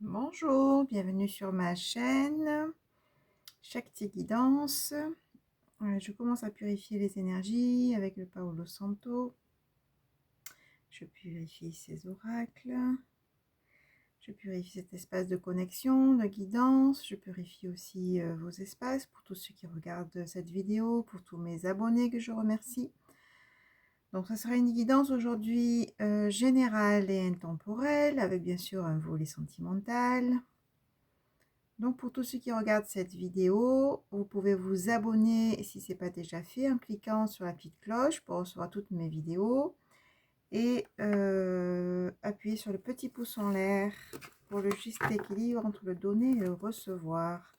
Bonjour, bienvenue sur ma chaîne Shakti Guidance. Je commence à purifier les énergies avec le Paolo Santo. Je purifie ces oracles. Je purifie cet espace de connexion, de guidance. Je purifie aussi vos espaces pour tous ceux qui regardent cette vidéo, pour tous mes abonnés que je remercie. Donc, ça sera une guidance aujourd'hui générale et intemporelle, avec bien sûr un volet sentimental. Donc, pour tous ceux qui regardent cette vidéo, vous pouvez vous abonner, si ce n'est pas déjà fait, en cliquant sur la petite cloche pour recevoir toutes mes vidéos. Et appuyer sur le petit pouce en l'air pour le juste équilibre entre le donner et le recevoir.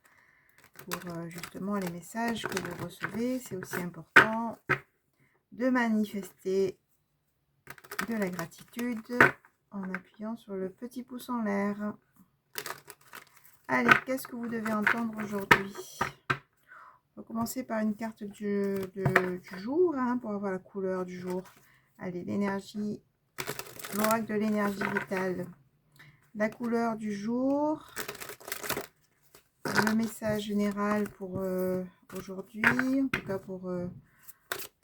Pour justement les messages que vous recevez, c'est aussi important de manifester de la gratitude en appuyant sur le petit pouce en l'air. Allez, qu'est-ce que vous devez entendre aujourd'hui? On va commencer par une carte du jour pour avoir la couleur du jour. Allez, l'énergie, l'oracle de l'énergie vitale. La couleur du jour, le message général pour aujourd'hui, en tout cas pour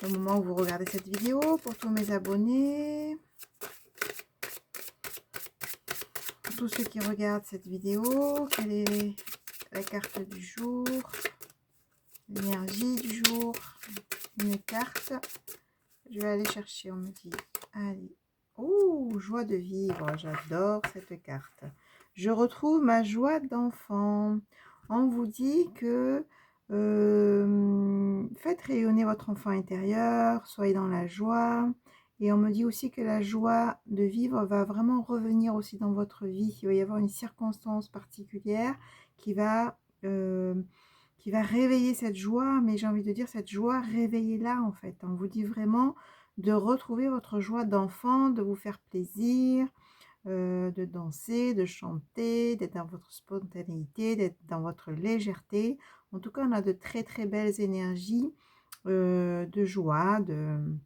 le moment où vous regardez cette vidéo, pour tous mes abonnés, pour tous ceux qui regardent cette vidéo, quelle est la carte du jour, l'énergie du jour, une carte. Je vais aller chercher, on me dit. Allez. Oh, joie de vivre. J'adore cette carte. Je retrouve ma joie d'enfant. On vous dit que faites rayonner votre enfant intérieur, soyez dans la joie. Et on me dit aussi que la joie de vivre va vraiment revenir aussi dans votre vie. Il va y avoir une circonstance particulière qui va réveiller cette joie, mais j'ai envie de dire cette joie, réveillez-la en fait. On vous dit vraiment de retrouver votre joie d'enfant, de vous faire plaisir, de danser, de chanter, d'être dans votre spontanéité, d'être dans votre légèreté. En tout cas, on a de très très belles énergies de joie, de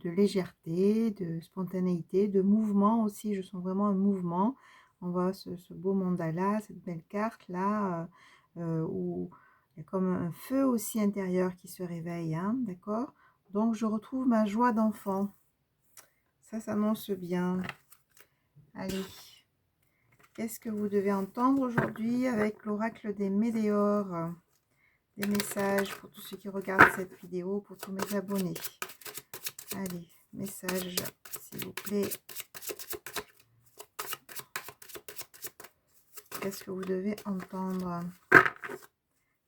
légèreté, de spontanéité, de mouvement aussi. Je sens vraiment un mouvement. On voit ce beau mandala, cette belle carte là, où il y a comme un feu aussi intérieur qui se réveille, d'accord? Donc je retrouve ma joie d'enfant. Ça s'annonce bien. Allez, qu'est-ce que vous devez entendre aujourd'hui avec l'oracle des météores? Des messages pour tous ceux qui regardent cette vidéo, pour tous mes abonnés. Allez, message, s'il vous plaît. Qu'est-ce que vous devez entendre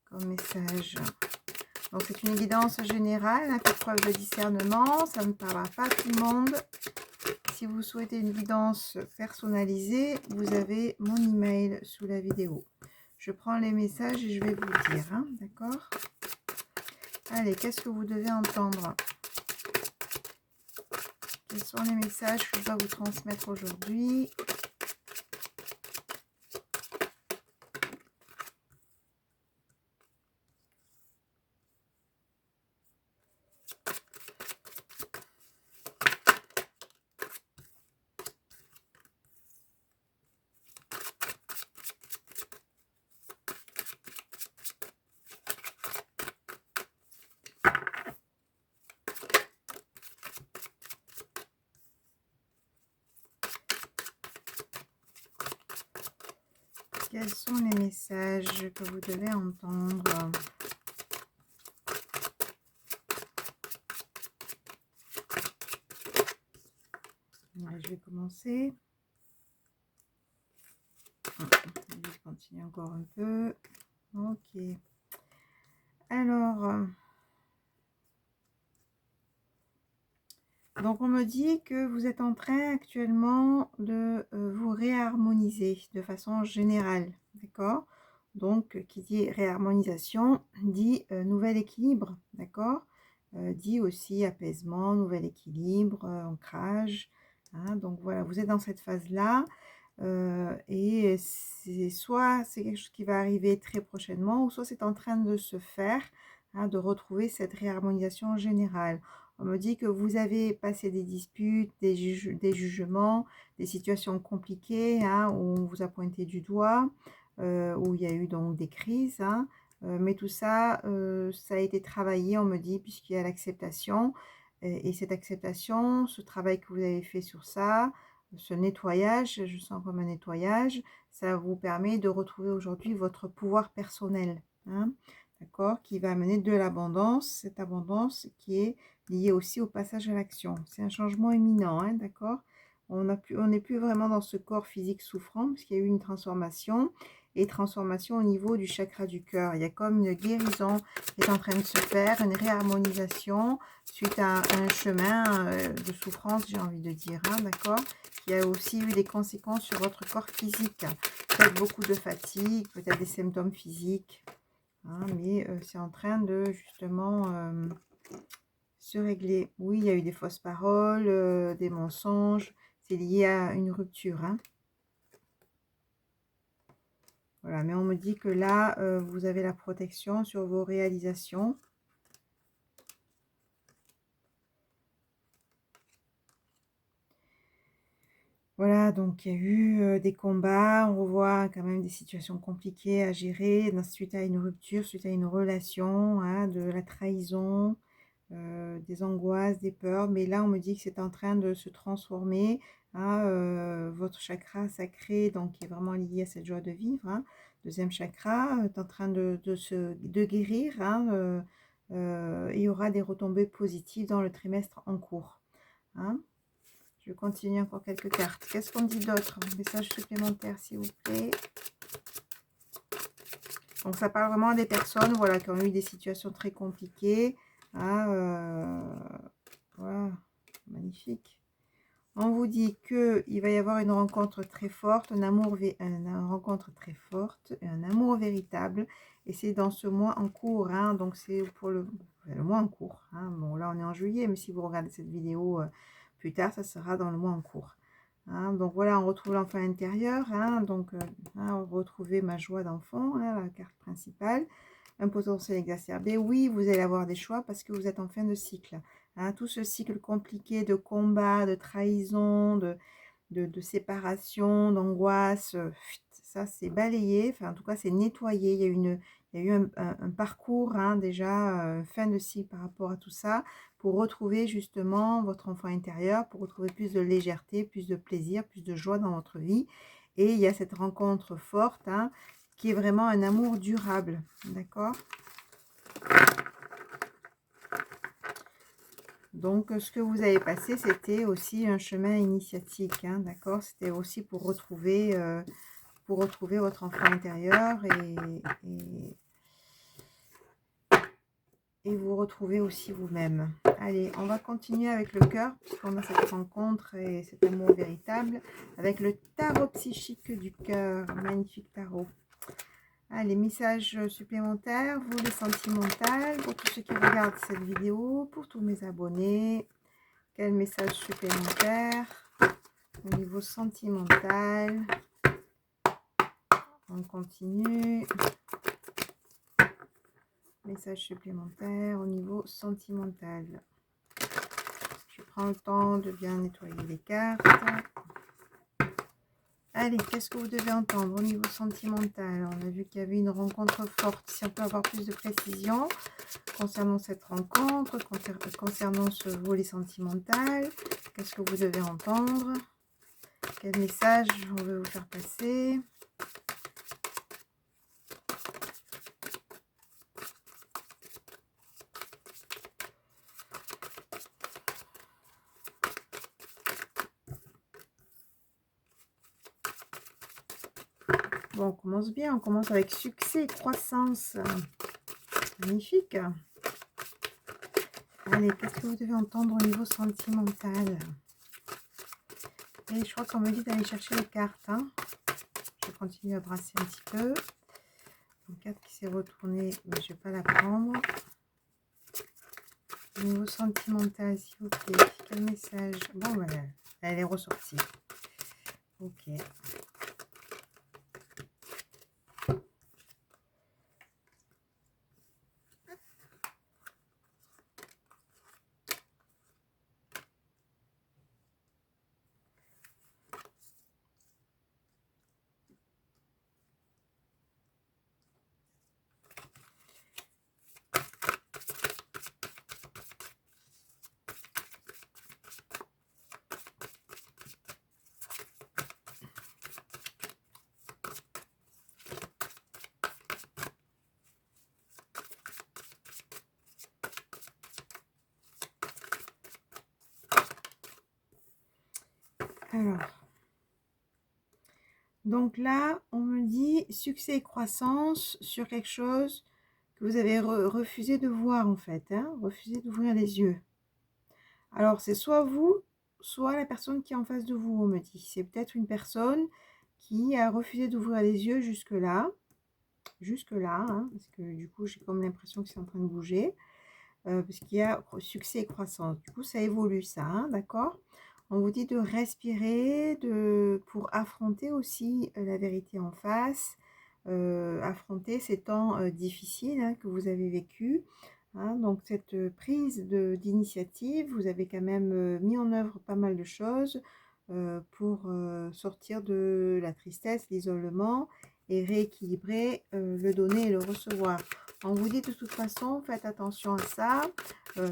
comme message? Donc, c'est une guidance générale, faites preuve de discernement, ça ne parlera pas à tout le monde. Si vous souhaitez une guidance personnalisée, vous avez mon email sous la vidéo. Je prends les messages et je vais vous le dire, d'accord? Allez, qu'est-ce que vous devez entendre? Quels sont les messages que je dois vous transmettre aujourd'hui? Quels sont les messages que vous devez entendre? Je vais commencer. Je continue encore un peu. Ok. Alors, donc on me dit que vous êtes en train actuellement de vous réharmoniser de façon générale, d'accord? Donc, qui dit réharmonisation, dit nouvel équilibre, d'accord? Dit aussi apaisement, nouvel équilibre, ancrage. Donc voilà, vous êtes dans cette phase-là. Et c'est soit c'est quelque chose qui va arriver très prochainement, ou soit c'est en train de se faire, de retrouver cette réharmonisation générale. On me dit que vous avez passé des disputes, des jugements, des situations compliquées, hein, où on vous a pointé du doigt, où il y a eu donc des crises, hein. Mais tout ça, ça a été travaillé, on me dit, puisqu'il y a l'acceptation. Et cette acceptation, ce travail que vous avez fait sur ça, ce nettoyage, je sens comme un nettoyage, ça vous permet de retrouver aujourd'hui votre pouvoir personnel, hein, d'accord, qui va amener de l'abondance, cette abondance qui est liée aussi au passage à l'action. C'est un changement imminent, hein, d'accord. On n'est plus vraiment dans ce corps physique souffrant, parce qu'il y a eu une transformation, et transformation au niveau du chakra du cœur. Il y a comme une guérison qui est en train de se faire, une réharmonisation suite à un chemin de souffrance, j'ai envie de dire, hein, d'accord, qui a aussi eu des conséquences sur votre corps physique. Peut-être beaucoup de fatigue, peut-être des symptômes physiques, hein, mais c'est en train de justement se régler. Oui, il y a eu des fausses paroles, des mensonges, c'est lié à une rupture, hein. Voilà, mais on me dit que là, vous avez la protection sur vos réalisations. Voilà, donc il y a eu des combats, on revoit quand même des situations compliquées à gérer suite à une rupture, suite à une relation, hein, de la trahison, des angoisses, des peurs. Mais là, on me dit que c'est en train de se transformer, hein, votre chakra sacré, donc qui est vraiment lié à cette joie de vivre, hein. Deuxième chakra est en train de guérir, hein, il y aura des retombées positives dans le trimestre en cours, hein. Je continue encore quelques cartes. Qu'est-ce qu'on dit d'autre? Un message supplémentaire, s'il vous plaît. Donc, ça parle vraiment des personnes, voilà, qui ont eu des situations très compliquées, hein, voilà, magnifique. On vous dit qu'il va y avoir une rencontre très forte, une rencontre très forte, un amour véritable. Et c'est dans ce mois en cours, hein, donc c'est pour le mois en cours, hein. Bon, là, on est en juillet, mais si vous regardez cette vidéo plus tard, ça sera dans le mois en cours, hein. Donc voilà, on retrouve l'enfant intérieur, hein, donc hein, retrouver ma joie d'enfant, hein, la carte principale. Un potentiel exacerbé, oui, vous allez avoir des choix parce que vous êtes en fin de cycle, hein. Tout ce cycle compliqué de combat, de trahison, de séparation, d'angoisse, ça c'est balayé, enfin en tout cas c'est nettoyé. Il y a eu un parcours, hein, déjà, fin de cycle par rapport à tout ça, pour retrouver justement votre enfant intérieur, pour retrouver plus de légèreté, plus de plaisir, plus de joie dans votre vie. Et il y a cette rencontre forte, hein, qui est vraiment un amour durable, d'accord. Donc, ce que vous avez passé, c'était aussi un chemin initiatique, hein, d'accord. C'était aussi pour retrouver votre enfant intérieur et vous retrouver aussi vous-même. Allez, on va continuer avec le cœur, puisqu'on a cette rencontre et cet amour véritable, avec le tarot psychique du cœur. Magnifique tarot. Allez, messages supplémentaires, vous les sentimentales, pour tous ceux qui regardent cette vidéo, pour tous mes abonnés. Quel message supplémentaire au niveau sentimental? On continue. Message supplémentaire au niveau sentimental. Je prends le temps de bien nettoyer les cartes. Allez, qu'est-ce que vous devez entendre au niveau sentimental? On a vu qu'il y avait une rencontre forte. Si on peut avoir plus de précision concernant cette rencontre, concernant ce volet sentimental, qu'est-ce que vous devez entendre? Quel message on veut vous faire passer? Bon, on commence bien, on commence avec succès, croissance. Magnifique. Allez, qu'est-ce que vous devez entendre au niveau sentimental? Et je crois qu'on me dit d'aller chercher les cartes, hein. Je continue à brasser un petit peu. Une carte qui s'est retournée, mais je ne vais pas la prendre. Au niveau sentimental, s'il vous plaît, quel message? Bon, voilà, elle est ressortie. Ok. Alors, donc là, on me dit succès et croissance sur quelque chose que vous avez refusé de voir en fait, hein, refusé d'ouvrir les yeux. Alors, c'est soit vous, soit la personne qui est en face de vous, on me dit. C'est peut-être une personne qui a refusé d'ouvrir les yeux jusque-là, hein, parce que du coup, j'ai comme l'impression que c'est en train de bouger, parce qu'il y a succès et croissance. Du coup, ça évolue ça, hein, d'accord? On vous dit de respirer, pour affronter aussi la vérité en face, affronter ces temps difficiles, hein, que vous avez vécu. Hein. Donc cette prise d'initiative, vous avez quand même mis en œuvre pas mal de choses pour sortir de la tristesse, l'isolement et rééquilibrer le donner et le recevoir. On vous dit de toute façon, faites attention à ça.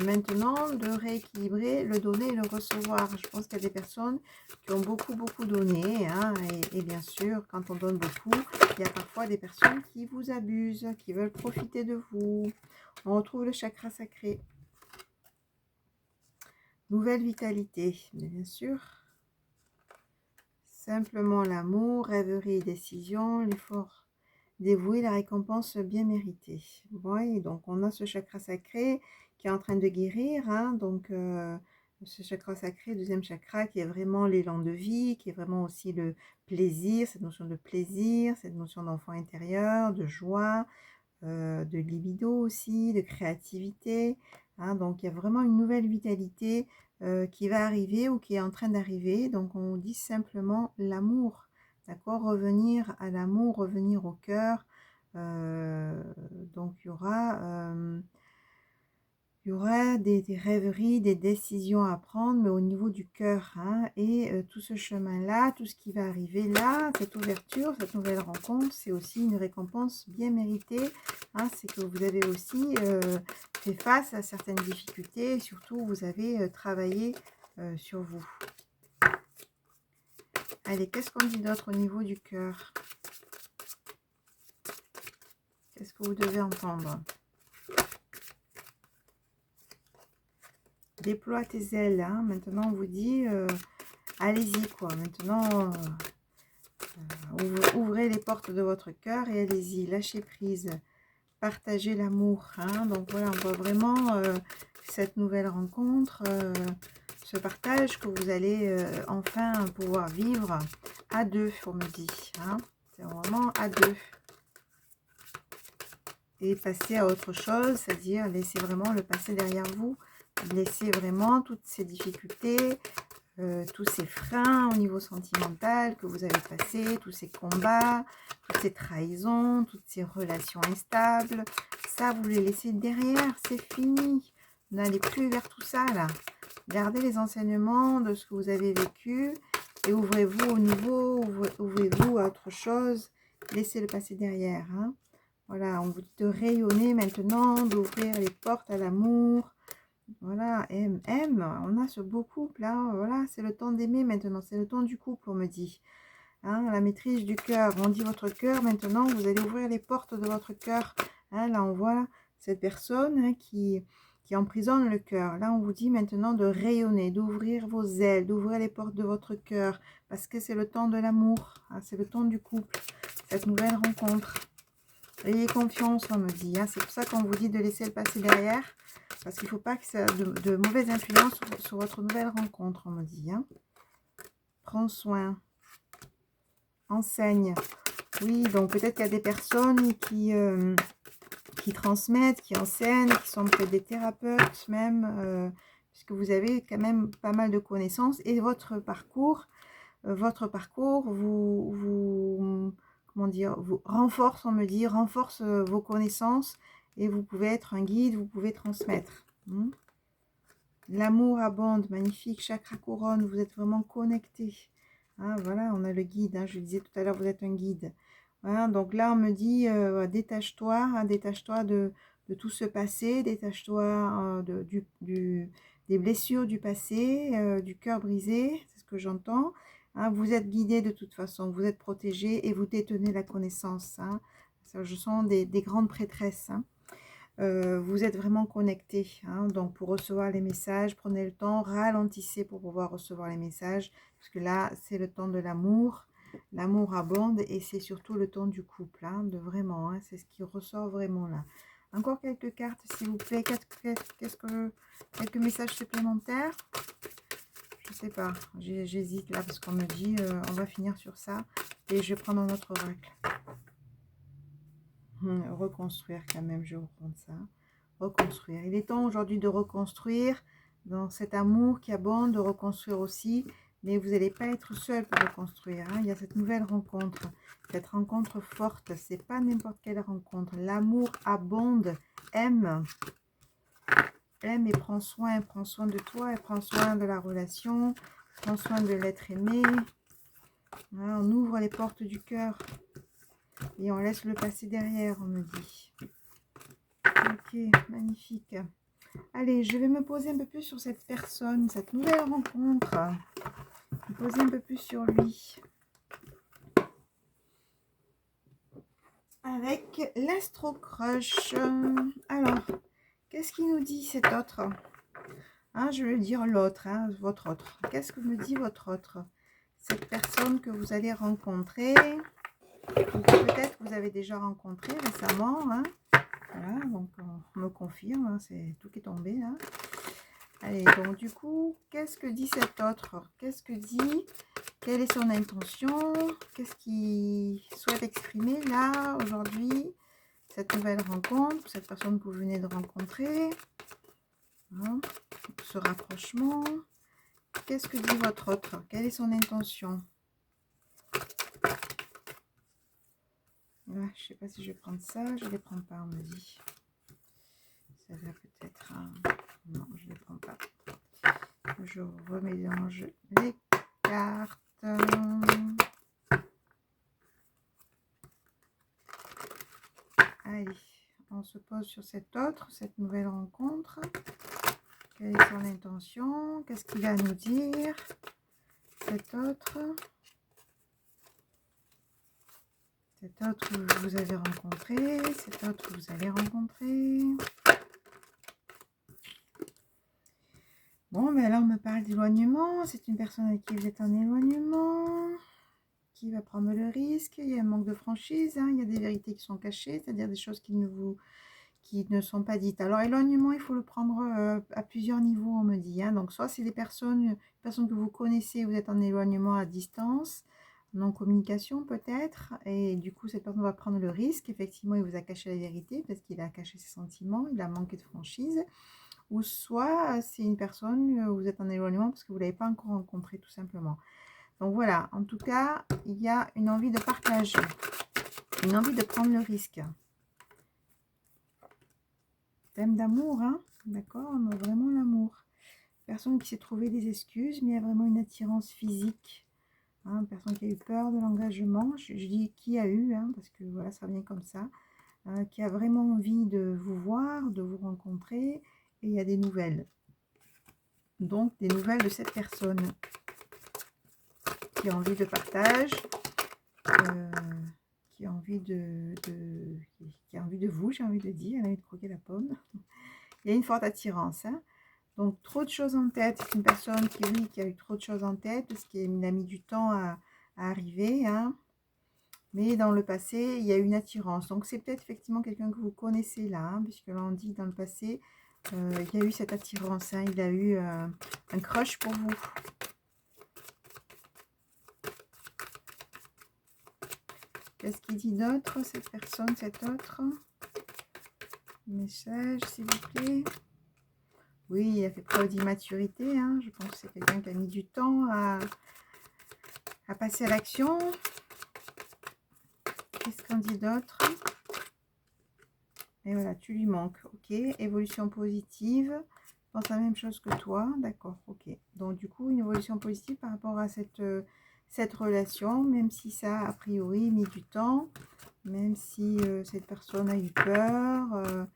Maintenant, de rééquilibrer le donner et le recevoir. Je pense qu'il y a des personnes qui ont beaucoup donné. Hein, et bien sûr, quand on donne beaucoup, il y a parfois des personnes qui vous abusent, qui veulent profiter de vous. On retrouve le chakra sacré. Nouvelle vitalité, bien sûr. Simplement l'amour, rêverie, décision, l'effort dévoué, la récompense bien méritée. Oui, donc on a ce chakra sacré qui est en train de guérir. Hein, donc ce chakra sacré, deuxième chakra, qui est vraiment l'élan de vie, qui est vraiment aussi le plaisir, cette notion de plaisir, cette notion d'enfant intérieur, de joie, de libido aussi, de créativité. Hein, donc il y a vraiment une nouvelle vitalité qui va arriver ou qui est en train d'arriver. Donc on dit simplement l'amour, d'accord? Revenir à l'amour, revenir au cœur. Donc il y aura des rêveries, des décisions à prendre, mais au niveau du cœur. Hein, et tout ce chemin-là, tout ce qui va arriver là, cette ouverture, cette nouvelle rencontre, c'est aussi une récompense bien méritée. Hein, c'est que vous avez aussi fait face à certaines difficultés et surtout vous avez travaillé sur vous. Allez, qu'est-ce qu'on dit d'autre au niveau du cœur? Qu'est-ce que vous devez entendre? Déploie tes ailes. Hein. Maintenant, on vous dit, allez-y, quoi. Maintenant, ouvrez les portes de votre cœur et allez-y. Lâchez prise. Partagez l'amour. Hein. Donc, voilà, on voit vraiment cette nouvelle rencontre, ce partage que vous allez enfin pouvoir vivre à deux, on me dit. Hein. C'est vraiment à deux. Et passer à autre chose, c'est-à-dire laisser vraiment le passé derrière vous. Laissez vraiment toutes ces difficultés, tous ces freins au niveau sentimental que vous avez passés, tous ces combats, toutes ces trahisons, toutes ces relations instables. Ça, vous les laissez derrière, c'est fini. N'allez plus vers tout ça, là. Gardez les enseignements de ce que vous avez vécu et ouvrez-vous au nouveau, ouvrez-vous à autre chose. Laissez le passé derrière. Hein. Voilà, on vous dit de rayonner maintenant, d'ouvrir les portes à l'amour. Voilà, aime, on a ce beau couple, là, voilà, c'est le temps d'aimer maintenant, c'est le temps du couple, on me dit. Hein, la maîtrise du cœur, on dit votre cœur, maintenant, vous allez ouvrir les portes de votre cœur. Hein, là, on voit cette personne hein, qui emprisonne le cœur. Là, on vous dit maintenant de rayonner, d'ouvrir vos ailes, d'ouvrir les portes de votre cœur, parce que c'est le temps de l'amour, hein, c'est le temps du couple, cette nouvelle rencontre. Ayez confiance, on me dit. Hein. C'est pour ça qu'on vous dit de laisser le passé derrière. Parce qu'il ne faut pas que ça ait de mauvaises influences sur votre nouvelle rencontre, on me dit. Hein. Prends soin. Enseigne. Oui, donc peut-être qu'il y a des personnes qui transmettent, qui enseignent, qui sont peut-être des thérapeutes même, puisque vous avez quand même pas mal de connaissances. Et votre parcours comment dire, vous renforce, on me dit, renforce vos connaissances et vous pouvez être un guide, vous pouvez transmettre. L'amour abonde, magnifique, chakra couronne, vous êtes vraiment connecté. Hein, voilà, on a le guide, hein, je le disais tout à l'heure, vous êtes un guide. Voilà, donc là, on me dit, détache-toi, hein, détache-toi de tout ce passé, détache-toi des blessures du passé, du cœur brisé, c'est ce que j'entends. Hein, vous êtes guidé de toute façon, vous êtes protégé et vous détenez la connaissance. Hein. Je sens des grandes prêtresses. Hein. Vous êtes vraiment connecté, hein, donc pour recevoir les messages, prenez le temps, ralentissez pour pouvoir recevoir les messages, parce que là, c'est le temps de l'amour. L'amour abonde et c'est surtout le temps du couple, hein, de vraiment, hein, c'est ce qui ressort vraiment là. Encore quelques cartes, s'il vous plaît. Quelques messages supplémentaires? Je sais pas, j'hésite là parce qu'on me dit on va finir sur ça et je vais prendre un autre oracle. Reconstruire quand même, je vais reprendre ça. Reconstruire. Il est temps aujourd'hui de reconstruire dans cet amour qui abonde, de reconstruire aussi. Mais vous n'allez pas être seul pour reconstruire, hein. Il y a cette nouvelle rencontre, cette rencontre forte. C'est pas n'importe quelle rencontre. L'amour abonde, aime et prend soin de toi, et prend soin de la relation, prend soin de l'être aimé. Hein, on ouvre les portes du cœur et on laisse le passé derrière, on me dit. Ok, magnifique. Allez, je vais me poser un peu plus sur cette personne, cette nouvelle rencontre. Me poser un peu plus sur lui. Avec l'Astro Crush. Alors, qu'est-ce qu'il nous dit cet autre? Hein, je vais dire l'autre, hein, votre autre. Qu'est-ce que me dit votre autre? Cette personne que vous allez rencontrer, ou que peut-être vous avez déjà rencontré récemment. Hein. Voilà, donc on me confirme, hein, c'est tout qui est tombé là. Allez, donc du coup, qu'est-ce que dit cet autre? Qu'est-ce que dit? Quelle est son intention? Qu'est-ce qu'il souhaite exprimer là, aujourd'hui? Cette nouvelle rencontre, cette personne que vous venez de rencontrer. Hein, ce rapprochement. Qu'est-ce que dit votre autre? Quelle est son intention? Là, je ne sais pas si je vais prendre ça. Je ne les prends pas, on me dit. Ça va peut-être... non, je ne les prends pas. Je remélange les cartes. Allez, on se pose sur cette nouvelle rencontre. Quelle est son intention? Qu'est-ce qu'il va nous dire? Cet autre que vous avez rencontré, cet autre que vous allez rencontrer. Bon, mais là, on me parle d'éloignement. C'est une personne avec qui vous êtes en éloignement, qui va prendre le risque. Il y a un manque de franchise, hein. Il y a des vérités qui sont cachées, c'est-à-dire des choses qui ne sont pas dites. Alors, éloignement, il faut le prendre à plusieurs niveaux, on me dit. Hein. Donc, soit c'est des personnes que vous connaissez, vous êtes en éloignement à distance, non-communication peut-être, et du coup, cette personne va prendre le risque. Effectivement, il vous a caché la vérité parce qu'il a caché ses sentiments, il a manqué de franchise. Ou soit c'est une personne, vous êtes en éloignement parce que vous ne l'avez pas encore rencontré tout simplement. Donc voilà, en tout cas, il y a une envie de partage, une envie de prendre le risque. Thème d'amour, hein, d'accord, on a vraiment l'amour. Personne qui s'est trouvé des excuses, mais il y a vraiment une attirance physique. Hein, personne qui a eu peur de l'engagement, je dis qui a eu, hein, parce que voilà, ça vient comme ça. Qui a vraiment envie de vous voir, de vous rencontrer, et il y a des nouvelles. Donc, des nouvelles de cette personne qui a envie de partage, qui a envie qui a envie de vous, j'ai envie de dire, elle a envie de croquer la pomme. Il y a une forte attirance. Hein. Donc, trop de choses en tête. C'est une personne qui a eu trop de choses en tête, parce qu'il a mis du temps à arriver. Hein. Mais dans le passé, il y a eu une attirance. Donc, c'est peut-être effectivement quelqu'un que vous connaissez là, hein, puisque là, on dit dans le passé, il y a eu cette attirance. Hein, il a eu un crush pour vous. Qu'est-ce qu'il dit d'autre, cette personne, cet autre? Message, s'il vous plaît. Oui, il a fait preuve d'immaturité. Hein. Je pense que c'est quelqu'un qui a mis du temps à passer à l'action. Qu'est-ce qu'on dit d'autre? Et voilà, tu lui manques. Ok, évolution positive. Je pense la même chose que toi. D'accord, ok. Donc, du coup, une évolution positive par rapport à cette relation, même si ça a priori mis du temps, même si cette personne a eu peur,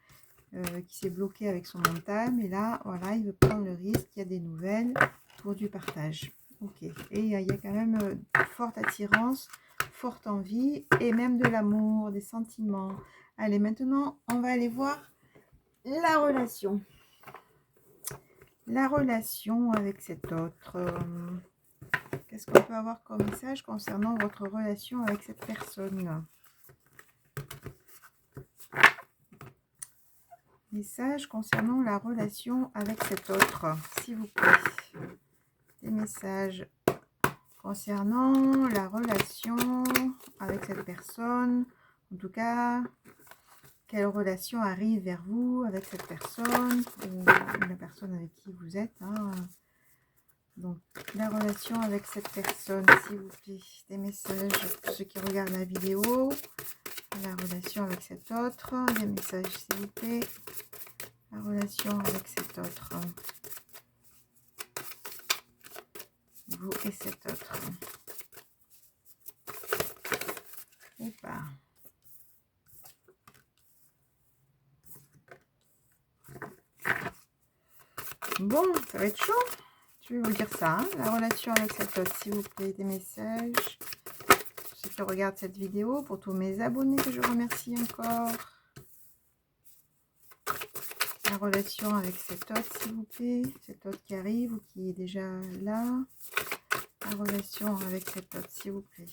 qui s'est bloqué avec son mental, mais là, voilà, il veut prendre le risque, il y a des nouvelles pour du partage. Ok, et il y a quand même forte attirance, forte envie, et même de l'amour, des sentiments. Allez, maintenant, on va aller voir la relation. La relation avec cet autre. Qu'est-ce qu'on peut avoir comme message concernant votre relation avec cette personne? Message concernant la relation avec cet autre, s'il vous plaît. Des messages concernant la relation avec cette personne. En tout cas, quelle relation arrive vers vous avec cette personne ou la personne avec qui vous êtes. Hein. Donc, la relation avec cette personne, s'il vous plaît. Des messages pour ceux qui regardent la vidéo. La relation avec cet autre. Des messages, s'il vous plaît. La relation avec cet autre. Vous et cet autre. Opa. Bon, ça va être chaud. Je vais vous dire ça. Hein. La relation avec cet autre, s'il vous plaît. Des messages. Pour ceux qui regardent cette vidéo. Pour tous mes abonnés que je remercie encore. La relation avec cet autre, s'il vous plaît. Cet autre qui arrive ou qui est déjà là. La relation avec cet autre, s'il vous plaît.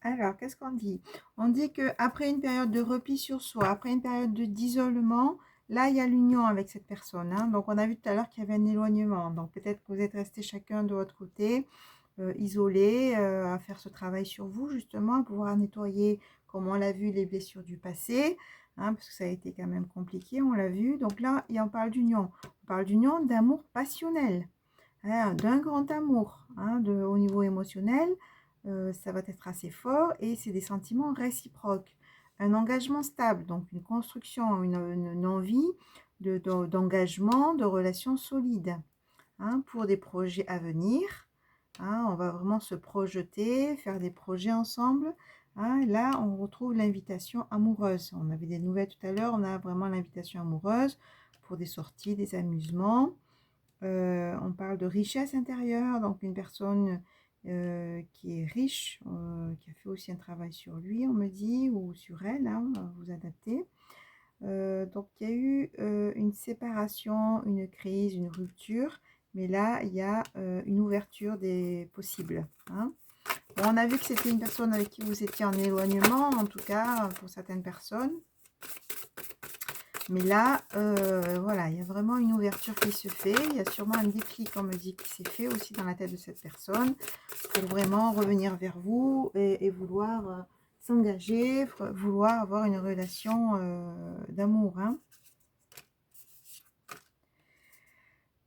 Alors, qu'est-ce qu'on dit? On dit qu'après une période de repli sur soi, après une période d'isolement, là, il y a l'union avec cette personne. Hein. Donc, on a vu tout à l'heure qu'il y avait un éloignement. Donc, peut-être que vous êtes restés chacun de votre côté, isolés, à faire ce travail sur vous, justement, à pouvoir nettoyer, comme on l'a vu, les blessures du passé, hein, parce que ça a été quand même compliqué, on l'a vu. Donc là, on parle d'union. On parle d'union, d'amour passionnel, hein, d'un grand amour, hein, au niveau émotionnel. Ça va être assez fort et c'est des sentiments réciproques. Un engagement stable, donc une construction, une envie d'engagement, de relations solides, hein, pour des projets à venir. Hein, on va vraiment se projeter, faire des projets ensemble. Hein, là, on retrouve l'invitation amoureuse. On avait des nouvelles tout à l'heure, on a vraiment l'invitation amoureuse pour des sorties, des amusements. On parle de richesse intérieure, donc une personne qui est riche, qui a fait aussi un travail sur lui, on me dit, ou sur elle, hein, vous adaptez. Donc il y a eu une séparation, une crise, une rupture, mais là il y a une ouverture des possibles. Hein. Bon, on a vu que c'était une personne avec qui vous étiez en éloignement, en tout cas pour certaines personnes. Mais là, voilà, il y a vraiment une ouverture qui se fait. Il y a sûrement un déclic, on me dit, qui s'est fait aussi dans la tête de cette personne pour vraiment revenir vers vous et vouloir s'engager, vouloir avoir une relation d'amour. Hein.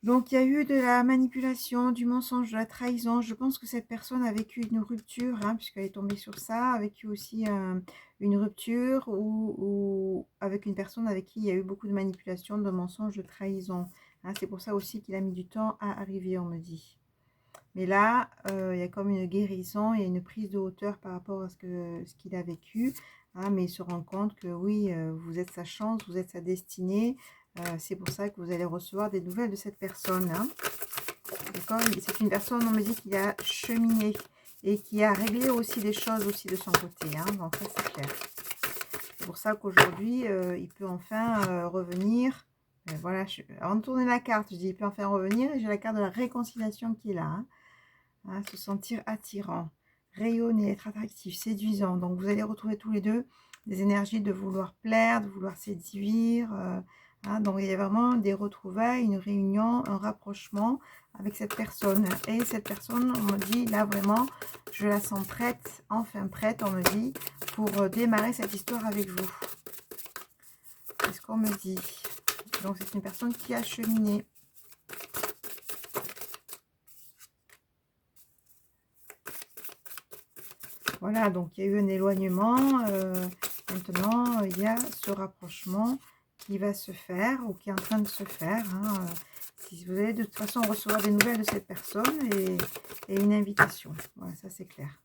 Donc, il y a eu de la manipulation, du mensonge, de la trahison. Je pense que cette personne a vécu une rupture, hein, puisqu'elle est tombée sur ça, a vécu aussi une rupture ou avec une personne avec qui il y a eu beaucoup de manipulation, de mensonge, de trahison. Hein, c'est pour ça aussi qu'il a mis du temps à arriver, on me dit. Mais là, il y a comme une guérison, il y a une prise de hauteur par rapport à ce qu'il a vécu. Hein, mais il se rend compte que oui, vous êtes sa chance, vous êtes sa destinée. C'est pour ça que vous allez recevoir des nouvelles de cette personne. Hein. C'est une personne, on me dit, qui a cheminé et qui a réglé aussi des choses aussi de son côté. Hein. Donc ça, c'est clair. C'est pour ça qu'aujourd'hui, il peut enfin revenir. Voilà, avant de tourner la carte, je dis, il peut enfin revenir. Et j'ai la carte de la réconciliation qui est là. Hein. Hein, se sentir attirant, rayonner, être attractif, séduisant. Donc, vous allez retrouver tous les deux des énergies de vouloir plaire, de vouloir séduire. Hein, donc, il y a vraiment des retrouvailles, une réunion, un rapprochement avec cette personne. Et cette personne, on me dit, là, vraiment, je la sens prête, enfin prête, on me dit, pour démarrer cette histoire avec vous. C'est ce qu'on me dit. Donc, c'est une personne qui a cheminé. Voilà, donc il y a eu un éloignement. Maintenant, il y a ce rapprochement qui va se faire ou qui est en train de se faire. Hein. Si vous allez de toute façon recevoir des nouvelles de cette personne et une invitation. Voilà, ça c'est clair.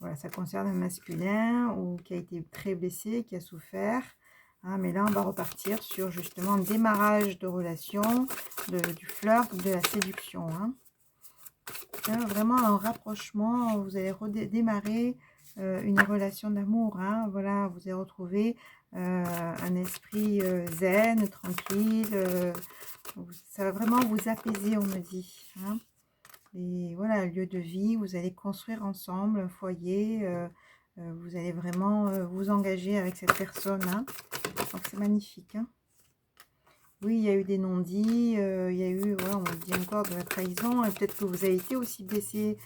Voilà, ça concerne un masculin ou qui a été très blessé, qui a souffert. Hein, mais là, on va repartir sur justement un démarrage de relation, du flirt, de la séduction. Hein. Vraiment un rapprochement, vous allez redémarrer une relation d'amour. Hein. Voilà, vous allez retrouver un esprit zen, tranquille. Ça va vraiment vous apaiser, on me dit. Hein. Et voilà, un lieu de vie, vous allez construire ensemble un foyer. Vous allez vraiment vous engager avec cette personne. Hein. Donc c'est magnifique. Hein. Oui, il y a eu des non-dits, il y a eu, voilà, on me dit encore de la trahison, et peut-être que vous avez été aussi blessé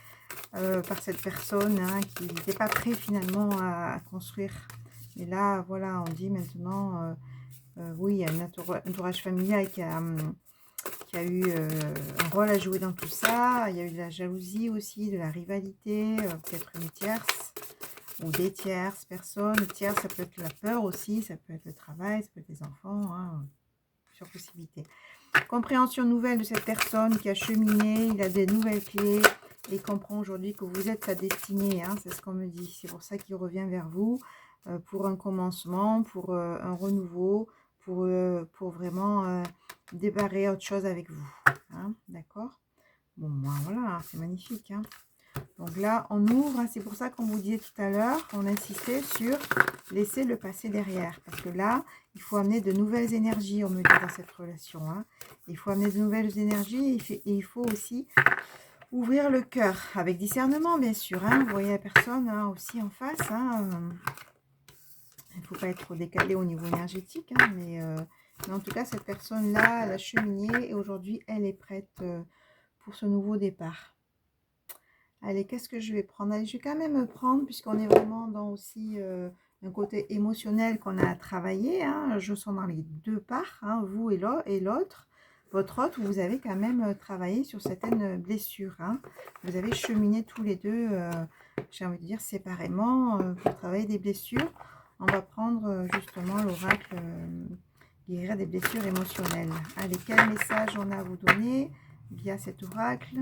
par cette personne hein, qui n'était pas prêt finalement à construire. Et là, voilà, on dit maintenant, oui, il y a un entourage familial qui a eu un rôle à jouer dans tout ça. Il y a eu de la jalousie aussi, de la rivalité, peut-être une tierce ou des tierces personnes. Tierce, ça peut être la peur aussi, ça peut être le travail, ça peut être les enfants, hein, possibilités. Compréhension nouvelle de cette personne qui a cheminé, il a des nouvelles clés et il comprend aujourd'hui que vous êtes sa destinée, hein, c'est ce qu'on me dit. C'est pour ça qu'il revient vers vous pour un commencement, pour un renouveau, pour vraiment débarrer autre chose avec vous. Hein, d'accord. Bon, ben, voilà, c'est magnifique. Hein. Donc là, on ouvre, hein, c'est pour ça qu'on vous disait tout à l'heure, on insistait sur laisser le passé derrière. Parce que là, il faut amener de nouvelles énergies, on me dit, dans cette relation. Hein. Il faut amener de nouvelles énergies et il faut aussi ouvrir le cœur, avec discernement, bien sûr. Hein. Vous voyez la personne hein, aussi en face. Hein. Il ne faut pas être trop décalé au niveau énergétique. Hein, mais en tout cas, cette personne-là, elle a cheminé et aujourd'hui, elle est prête pour ce nouveau départ. Allez, qu'est-ce que je vais prendre? Allez, je vais quand même prendre, puisqu'on est vraiment dans aussi un côté émotionnel qu'on a à travailler. Hein. Je sens dans les deux parts, hein, vous et l'autre. Votre autre, vous avez quand même travaillé sur certaines blessures. Hein. Vous avez cheminé tous les deux, j'ai envie de dire, séparément pour travailler des blessures. On va prendre justement l'oracle guérir des blessures émotionnelles. Allez, quel message on a à vous donner via cet oracle?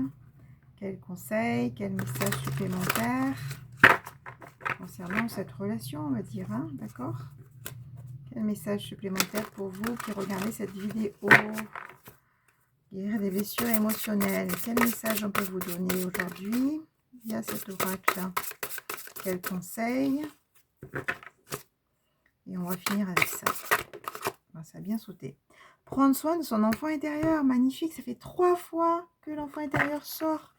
Quel conseil, quel message supplémentaire concernant cette relation, on va dire, hein, d'accord? Quel message supplémentaire pour vous qui regardez cette vidéo? Guérir des blessures émotionnelles. Quel message on peut vous donner aujourd'hui via cet oracle? Quel conseil? Et on va finir avec ça. Ça a bien sauté. Prendre soin de son enfant intérieur. Magnifique, ça fait 3 fois que l'enfant intérieur sort.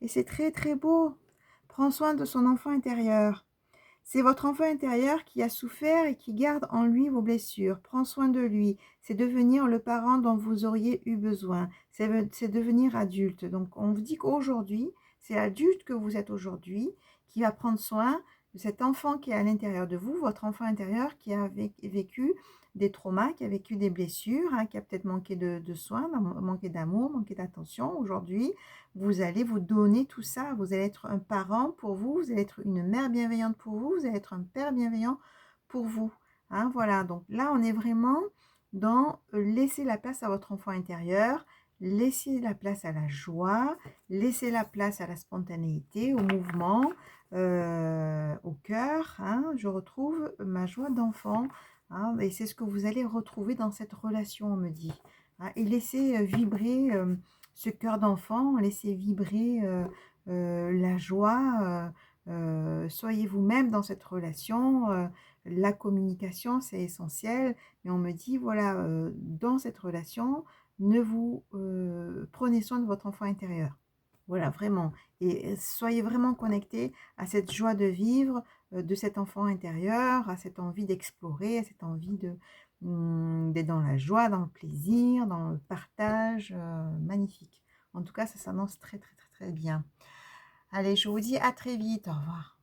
Et c'est très très beau. Prends soin de son enfant intérieur. C'est votre enfant intérieur qui a souffert et qui garde en lui vos blessures. Prends soin de lui. C'est devenir le parent dont vous auriez eu besoin. C'est devenir adulte. Donc on vous dit qu'aujourd'hui, c'est l'adulte que vous êtes aujourd'hui qui va prendre soin de cet enfant qui est à l'intérieur de vous, votre enfant intérieur qui a vécu des traumas, qui a vécu des blessures, hein, qui a peut-être manqué de soins, manqué d'amour, manqué d'attention. Aujourd'hui, vous allez vous donner tout ça. Vous allez être un parent pour vous, vous allez être une mère bienveillante pour vous, vous allez être un père bienveillant pour vous. Hein, voilà, donc là, on est vraiment dans laisser la place à votre enfant intérieur, laisser la place à la joie, laisser la place à la spontanéité, au mouvement, au cœur. Hein, je retrouve ma joie d'enfant. Hein, et c'est ce que vous allez retrouver dans cette relation, on me dit. Hein, et laissez vibrer ce cœur d'enfant, laissez vibrer la joie. Soyez vous-même dans cette relation. La communication, c'est essentiel. Mais on me dit, voilà, dans cette relation, prenez soin de votre enfant intérieur. Voilà, vraiment. Et soyez vraiment connectés à cette joie de vivre, de cet enfant intérieur, à cette envie d'explorer, à cette envie d'être dans la joie, dans le plaisir, dans le partage. Magnifique. En tout cas, ça s'annonce très, très, très, très bien. Allez, je vous dis à très vite. Au revoir.